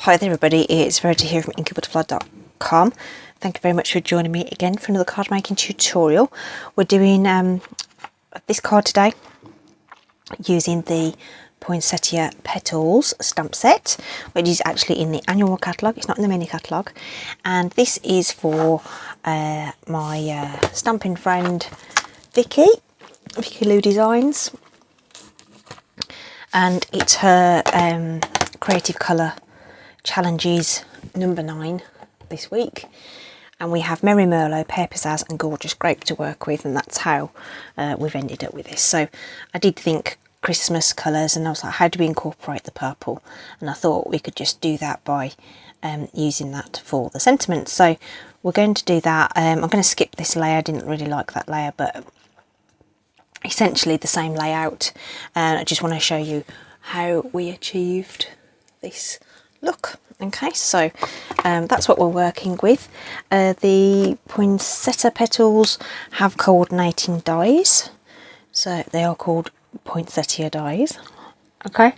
Hi there everybody, it's Verity here from inkybutterfly.com. Thank you very much for joining me again for another card making tutorial. We're doing this card today using the Poinsettia Petals stamp set, which is actually in the annual catalogue, it's not in the mini catalogue. And this is for my stamping friend Vicky Lou Designs. And it's her Creative Colour Challenges number 9 this week, and we have Merry Merlot, Pear Pizzazz and Gorgeous Grape to work with, and that's how we've ended up with this. So I did think Christmas colours, and I was like, how do we incorporate the purple? And I thought we could just do that by using that for the sentiment. So we're going to do that. I'm going to skip this layer. I didn't really like that layer, but essentially the same layout, and I just want to show you how we achieved this look. Okay, so that's what we're working with. The Poinsettia Petals have coordinating dies, so they are called poinsettia dies. Okay,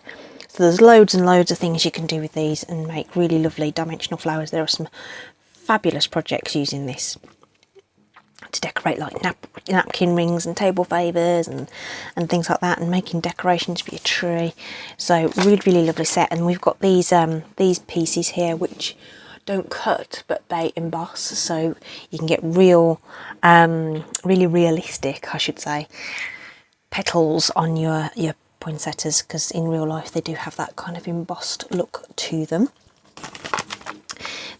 so there's loads and loads of things you can do with these and make really lovely dimensional flowers. There are some fabulous projects using this to decorate, like napkin rings and table favours and things like that, and making decorations for your tree. So really lovely set. And we've got these pieces here which don't cut but they emboss, so you can get real really realistic, I should say, petals on your poinsettias, because in real life they do have that kind of embossed look to them.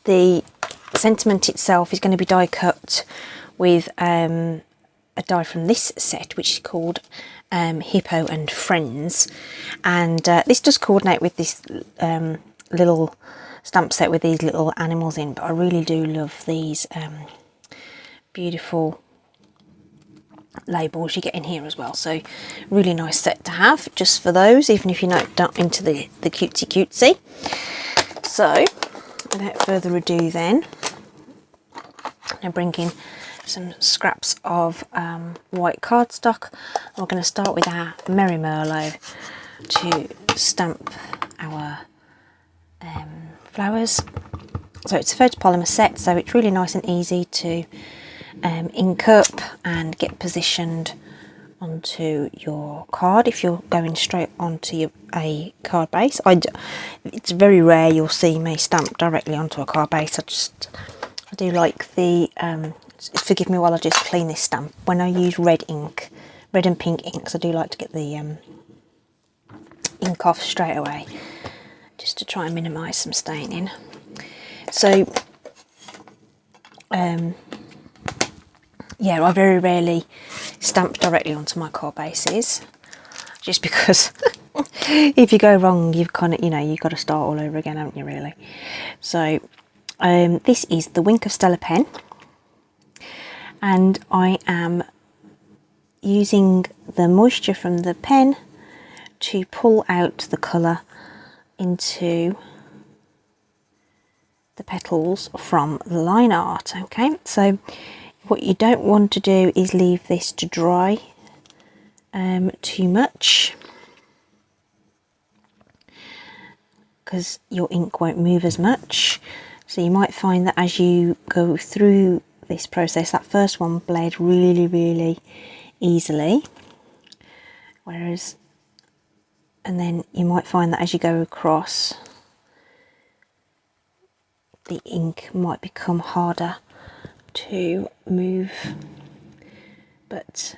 The sentiment itself is going to be die cut with a die from this set, which is called Hippo and Friends, and this does coordinate with this little stamp set with these little animals in, but I really do love these beautiful labels you get in here as well. So really nice set to have just for those, even if you're not into the cutesy. So without further ado then, I'm bringing some scraps of white cardstock. We're going to start with our Merry Merlot to stamp our flowers. So it's a photopolymer set, so it's really nice and easy to ink up and get positioned onto your card if you're going straight onto a card base. It's very rare you'll see me stamp directly onto a card base. I do like the forgive me while I just clean this stamp. When I use red ink, red and pink inks, I do like to get the ink off straight away, just to try and minimise some staining. So yeah, I very rarely stamp directly onto my card bases, just because if you go wrong, you've kind of, you've got to start all over again, haven't you, really? So this is the Wink of Stella pen, and I am using the moisture from the pen to pull out the colour into the petals from the line art. Okay, so what you don't want to do is leave this to dry too much, because your ink won't move as much. So you might find that as you go through this process, that first one bled really easily, and then you might find that as you go across, the ink might become harder to move. But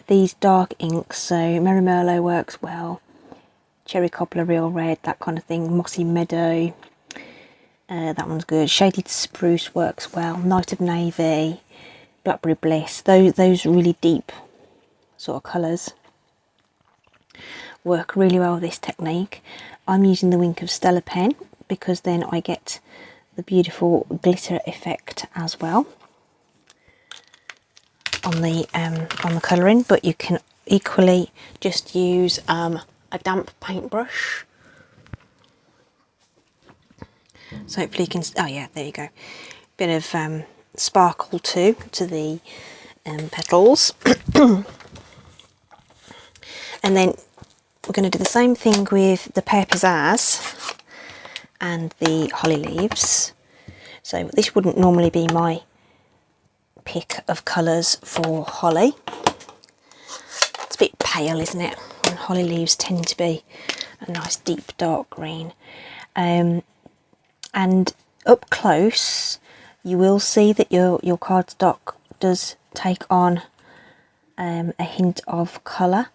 these dark inks, so Merry Merlot works well, Cherry Cobbler Real Red, that kind of thing, Mossy Meadow, that one's good, Shaded Spruce works well, Night of Navy, Blackberry Bliss, those really deep sort of colours work really well with this technique. I'm using the Wink of Stella pen because then I get the beautiful glitter effect as well on the colouring, but you can equally just use a damp paintbrush. So hopefully you can, oh yeah, there you go, bit of sparkle to the petals. And then we're going to do the same thing with the Pear Pizzazz, and the holly leaves. So this wouldn't normally be my pick of colours for holly. It's a bit pale, isn't it? And holly leaves tend to be a nice deep dark green. And up close you will see that your cardstock does take on a hint of colour,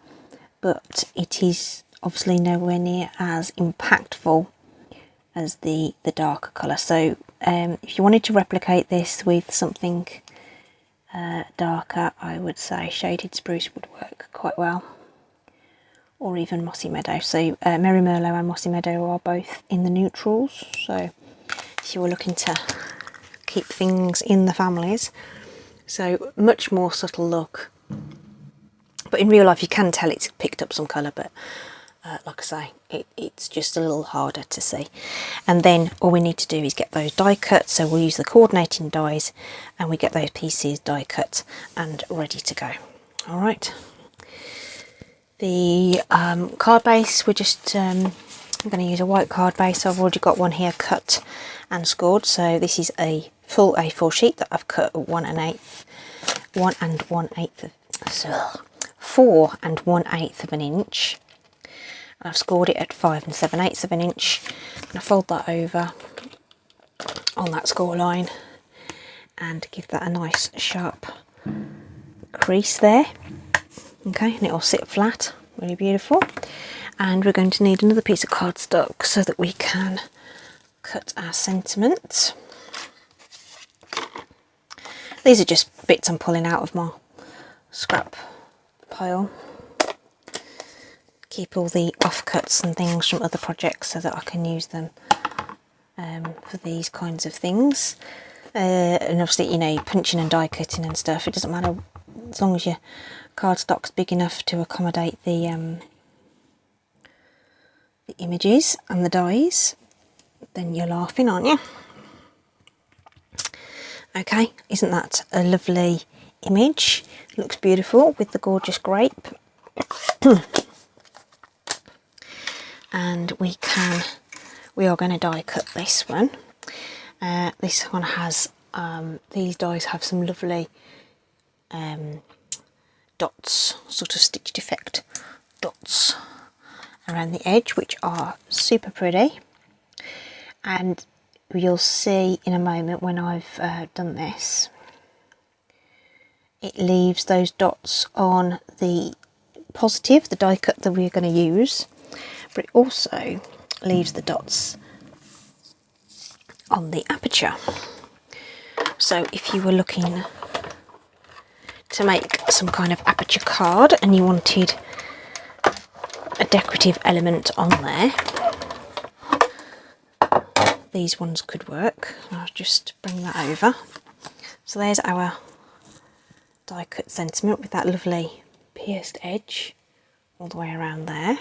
but it is obviously nowhere near as impactful as the darker colour. So if you wanted to replicate this with something darker, I would say shaded spruce would work quite well, or even mossy meadow. So Merry Merlot and mossy meadow are both in the neutrals, so if you were looking to keep things in the families, so much more subtle look. But in real life you can tell it's picked up some colour, but like I say, it's just a little harder to see. And then all we need to do is get those die cut, so we'll use the coordinating dies and we get those pieces die cut and ready to go. Alright, the card base, we're just I'm going to use a white card base. So I've already got one here cut and scored, so this is a full A4 sheet that I've cut 4 and 1/8 of an inch. I've scored it at 5 7/8 of an inch. I'm going to fold that over on that score line and give that a nice sharp crease there. Okay, and it'll sit flat, really beautiful. And we're going to need another piece of cardstock so that we can cut our sentiment. These are just bits I'm pulling out of my scrap pile. Keep all the offcuts and things from other projects so that I can use them for these kinds of things. And obviously, you know, punching and die cutting and stuff, it doesn't matter as long as your cardstock's big enough to accommodate the images and the dies, then you're laughing, aren't you? Okay, isn't that a lovely image? Looks beautiful with the gorgeous grape. And we are going to die cut this one. This one has these dies have some lovely dots, sort of stitched effect dots around the edge, which are super pretty. And you'll see in a moment when I've done this, it leaves those dots on the positive, the die cut that we're going to use, but it also leaves the dots on the aperture. So if you were looking to make some kind of aperture card and you wanted a decorative element on there, these ones could work. I'll just bring that over. So there's our die cut sentiment with that lovely pierced edge all the way around there.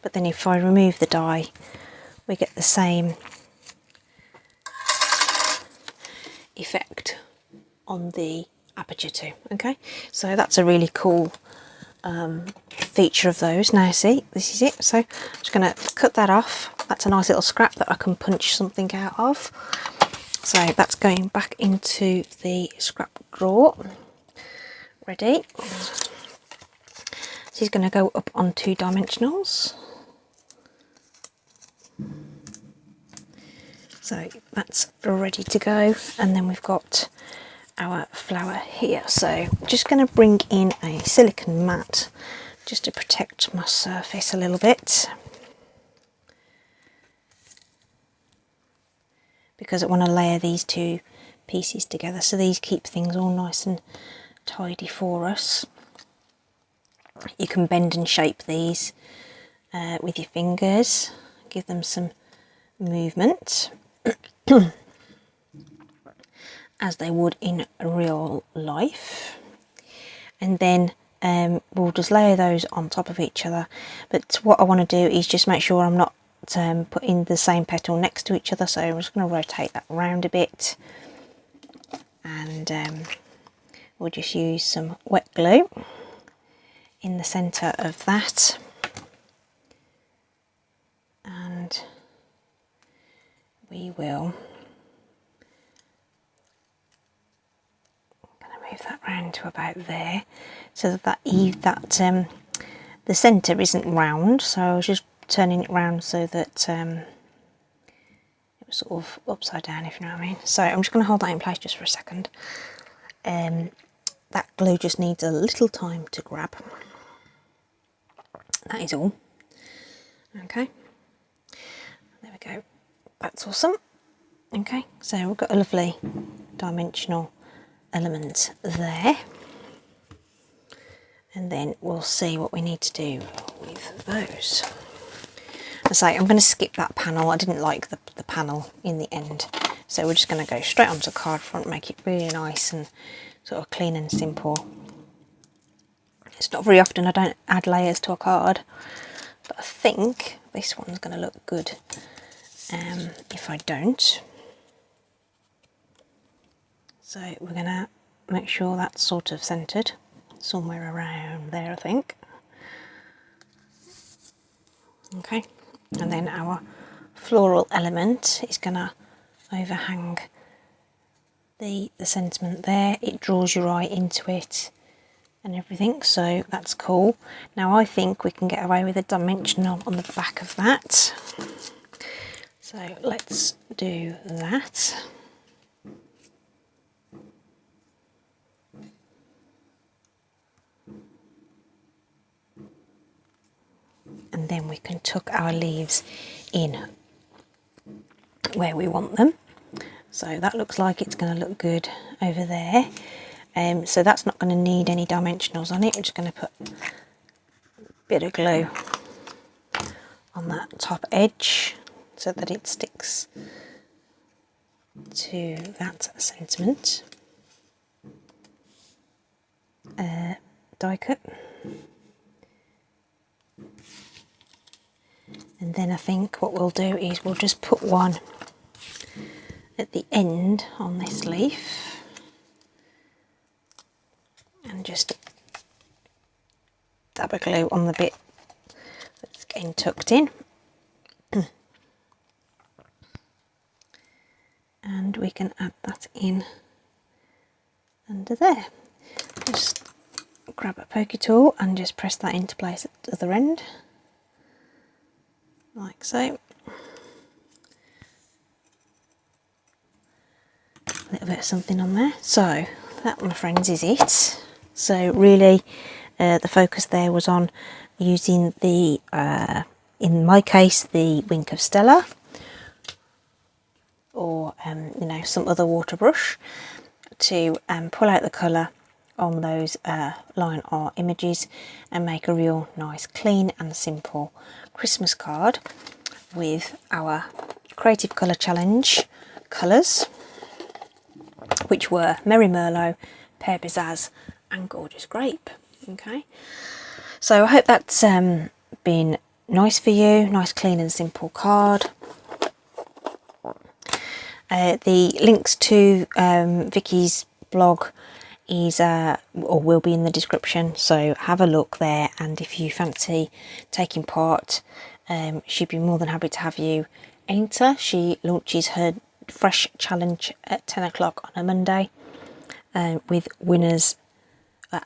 But then if I remove the die, we get the same effect on the aperture too. Okay, so that's a really cool feature of those. Now see, this is it. So I'm just going to cut that off. That's a nice little scrap that I can punch something out of. So that's going back into the scrap drawer. Ready. This is going to go up on 2 dimensionals. So that's ready to go, and then we've got our flower here. So just going to bring in a silicone mat just to protect my surface a little bit, because I want to layer these 2 pieces together, so these keep things all nice and tidy for us. You can bend and shape these with your fingers, give them some movement as they would in real life, and then we'll just layer those on top of each other. But what I want to do is just make sure I'm not putting the same petal next to each other, so I'm just going to rotate that around a bit, and we'll just use some wet glue in the centre of that, and will, I'm going to move that round to about there, so that the centre isn't round. So I was just turning it round so that it was sort of upside down, if you know what I mean. So I'm just going to hold that in place just for a second. That glue just needs a little time to grab. That is all. Okay, there we go. That's awesome. Okay, so we've got a lovely dimensional element there. And then we'll see what we need to do with those. I say I'm going to skip that panel. I didn't like the panel in the end. So we're just going to go straight onto card front, make it really nice and sort of clean and simple. It's not very often I don't add layers to a card, but I think this one's going to look good if I don't. So we're going to make sure that's sort of centred, somewhere around there, I think. Okay, and then our floral element is going to overhang the sentiment there. It draws your eye into it and everything, so that's cool. Now I think we can get away with a dimensional on the back of that, so let's do that. And then we can tuck our leaves in where we want them. So that looks like it's going to look good over there. So that's not going to need any dimensionals on it. We're just going to put a bit of glue on that top edge so that it sticks to that sentiment. Die cut. And then I think what we'll do is we'll just put one at the end on this leaf and just dab a glue on the bit that's getting tucked in. And we can add that in under there. Just grab a pokey tool and just press that into place at the other end, like so. A little bit of something on there. So that, my friends, is it. So really the focus there was on using the, in my case, the Wink of Stella, or you know, some other water brush, to pull out the colour on those line art images and make a real nice, clean and simple Christmas card with our Creative Colour Challenge colours, which were Merry Merlot, Pear Pizzazz and Gorgeous Grape. Okay, so I hope that's been nice for you. Nice, clean and simple card. The links to Vicky's blog is or will be in the description, so have a look there, and if you fancy taking part, she'd be more than happy to have you enter. She launches her fresh challenge at 10 o'clock on a Monday, with winners,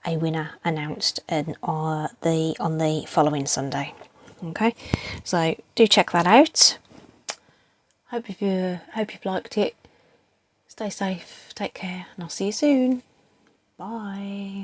a winner announced on the following Sunday. Okay, so do check that out. Hope you've liked it. Stay safe, take care, and I'll see you soon. Bye.